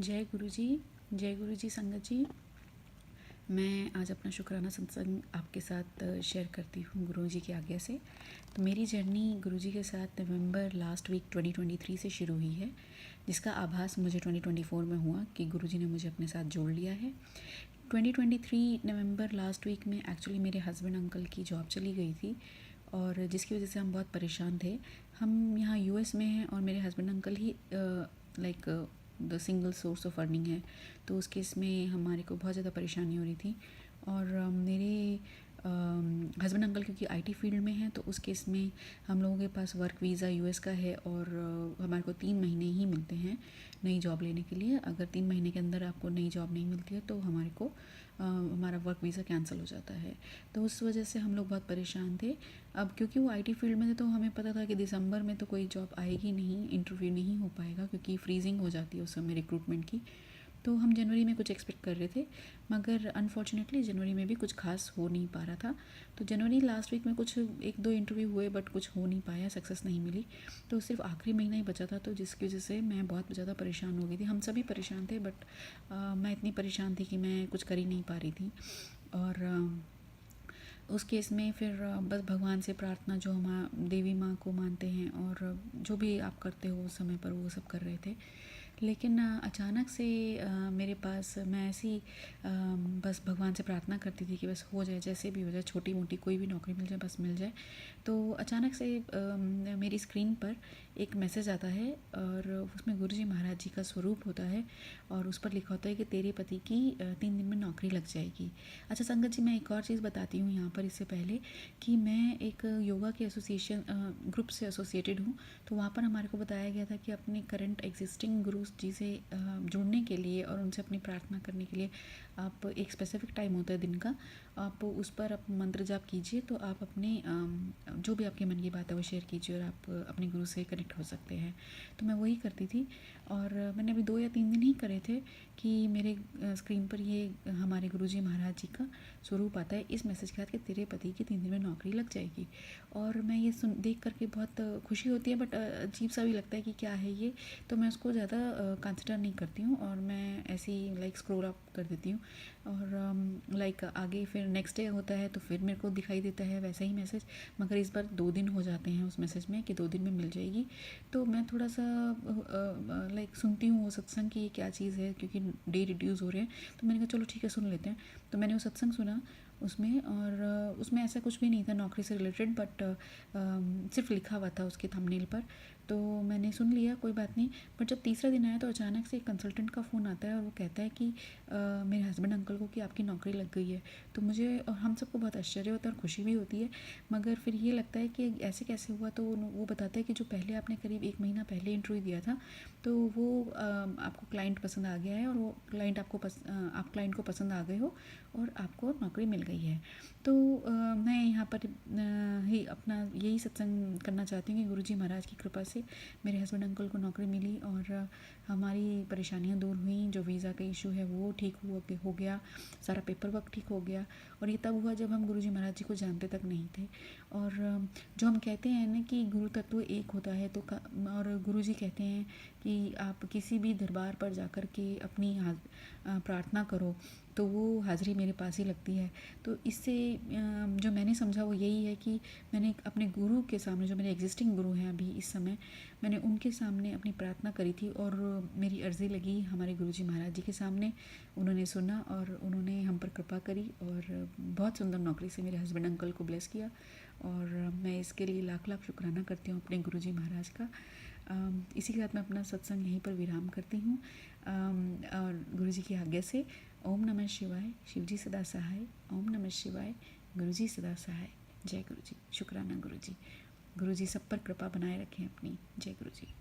जय गुरु जी संगत जी। मैं आज अपना शुक्राना सत्संग आपके साथ शेयर करती हूँ गुरु जी की आज्ञा से। तो मेरी जर्नी गुरु जी के साथ नवंबर लास्ट वीक 2023 से शुरू हुई है, जिसका आभास मुझे 2024 में हुआ कि गुरु जी ने मुझे अपने साथ जोड़ लिया है। 2023 नवंबर लास्ट वीक में एक्चुअली मेरे हस्बैंड अंकल की जॉब चली गई थी और जिसकी वजह से हम बहुत परेशान थे। हम यहाँ यूएस में हैं और मेरे husband uncle he like the single source of earning है, तो उस केस में हमारे को बहुत ज़्यादा परेशानी हो रही थी। और मेरे हस्बैंड अंकल क्योंकि आईटी फील्ड में हैं, तो उस केस में हम लोगों के पास वर्क वीज़ा यूएस का है और हमारे को 3 महीने ही मिलते हैं नई जॉब लेने के लिए। अगर 3 महीने के अंदर आपको नई जॉब नहीं मिलती है तो हमारे को हमारा वर्क वीज़ा कैंसिल हो जाता है। तो उस वजह से हम लोग बहुत परेशान थे। अब क्योंकि वो आईटी फील्ड में थे तो हमें पता था कि दिसंबर में तो कोई जॉब आएगी नहीं, इंटरव्यू नहीं हो पाएगा क्योंकि फ्रीजिंग हो जाती है उस समय रिक्रूटमेंट की। तो हम जनवरी में कुछ एक्सपेक्ट कर रहे थे, मगर अनफॉर्चुनेटली जनवरी में भी कुछ खास हो नहीं पा रहा था। तो जनवरी लास्ट वीक में कुछ 1-2 इंटरव्यू हुए बट कुछ हो नहीं पाया, सक्सेस नहीं मिली। तो सिर्फ आखिरी महीना ही बचा था, तो जिसकी वजह से मैं बहुत ज़्यादा परेशान हो गई थी। हम सभी परेशान थे बट मैं इतनी परेशान थी कि मैं कुछ कर ही नहीं पा रही थी। और उस केस में फिर बस भगवान से प्रार्थना, जो हम देवी माँ को मानते हैं और जो भी आप करते हो उस समय पर, वो सब कर रहे थे। लेकिन अचानक से मेरे पास मैं ऐसी बस भगवान से प्रार्थना करती थी कि बस हो जाए, जैसे भी हो जाए, छोटी मोटी कोई भी नौकरी मिल जाए, बस मिल जाए। तो अचानक से मेरी स्क्रीन पर एक मैसेज आता है और उसमें गुरु जी महाराज जी का स्वरूप होता है और उस पर लिखा होता है कि तेरे पति की 3 दिन में नौकरी लग जाएगी। अच्छा संगत जी, मैं एक और चीज़ बताती हूँ यहाँ पर इससे पहले कि मैं एक योगा के एसोसिएशन ग्रुप से एसोसिएटेड हूँ। तो वहाँ पर हमारे को बताया गया था कि अपने करंट एग्जिस्टिंग गुरु जी से जुड़ने के लिए और उनसे अपनी प्रार्थना करने के लिए आप एक स्पेसिफिक टाइम होता है दिन का, आप उस पर आप मंत्र जाप कीजिए तो आप अपने जो भी आपके मन की बात है वो शेयर कीजिए और आप अपने गुरु से कनेक्ट हो सकते हैं। तो मैं वही करती थी और मैंने अभी 2 या 3 दिन ही करे थे कि मेरे स्क्रीन पर ये हमारे गुरुजी महाराज जी का स्वरूप आता है इस मैसेज के साथ कि तेरे पति की 3 दिन में नौकरी लग जाएगी। और मैं ये देख करके बहुत खुशी होती है बट अजीब सा भी लगता है कि क्या है ये। तो मैं उसको ज़्यादा कंसिडर नहीं करती हूँ और मैं ऐसे ही लाइक स्क्रॉल अप कर देती हूँ। और लाइक आगे फिर नेक्स्ट डे होता है तो फिर मेरे को दिखाई देता है वैसा ही मैसेज, मगर इस बार 2 दिन हो जाते हैं उस मैसेज में कि 2 दिन में मिल जाएगी। तो मैं थोड़ा सा लाइक सुनती हूँ वो सत्संग की ये क्या चीज़ है, क्योंकि डे रिड्यूस हो रहे हैं। तो मैंने कहा चलो ठीक है सुन लेते हैं। तो मैंने वो सत्संग सुना उसमें, और उसमें ऐसा कुछ भी नहीं था नौकरी से रिलेटेड, बट सिर्फ लिखा हुआ था उसके थंबनेल पर। तो मैंने सुन लिया, कोई बात नहीं। बट जब तीसरा दिन आया तो अचानक से एक कंसल्टेंट का फ़ोन आता है और वो कहता है कि मेरे हस्बैंड अंकल को कि आपकी नौकरी लग गई है। तो मुझे और हम सबको बहुत आश्चर्य होता है और खुशी भी होती है, मगर फिर ये लगता है कि ऐसे कैसे हुआ। तो वो बताता है कि जो पहले आपने करीब 1 महीना पहले इंटरव्यू दिया था तो वो आपको क्लाइंट पसंद आ गया है और वो क्लाइंट आप क्लाइंट को पसंद आ गए हो और आपको नौकरी मिल गई है। तो मैं यहाँ पर ही अपना यही सत्संग करना चाहती हूँ कि गुरुजी महाराज की कृपा से मेरे हस्बैंड अंकल को नौकरी मिली और हमारी परेशानियाँ दूर हुई। जो वीज़ा का इशू है वो ठीक हो गया, सारा पेपर वर्क ठीक हो गया। और ये तब हुआ जब हम गुरुजी महाराज जी को जानते तक नहीं थे। और जो हम कहते हैं ना कि गुरु तत्व एक होता है, तो और गुरु जी कहते हैं कि आप किसी भी दरबार पर जाकर के अपनी प्रार्थना करो तो वो हाज़िरी मेरे पास ही लगती है। तो इससे जो मैंने समझा वो यही है कि मैंने अपने गुरु के सामने, जो मेरे एग्जिस्टिंग गुरु हैं अभी इस समय, मैंने उनके सामने अपनी प्रार्थना करी थी और मेरी अर्ज़ी लगी हमारे गुरुजी महाराज जी के सामने। उन्होंने सुना और उन्होंने हम पर कृपा करी और बहुत सुंदर नौकरी से मेरे हस्बैंड अंकल को ब्लेस किया। और मैं इसके लिए लाख लाख शुक्राना करती हूँ अपने गुरुजी महाराज का। इसी के साथ मैं अपना सत्संग यहीं पर विराम करती हूँ और गुरुजी की आज्ञा से। ओम नमः शिवाय, शिवजी सदा सहाय। ओम नमः शिवाय, गुरुजी सदा सहाय। जय गुरुजी। शुक्राना गुरुजी। गुरुजी सब पर कृपा बनाए रखें अपनी। जय गुरुजी।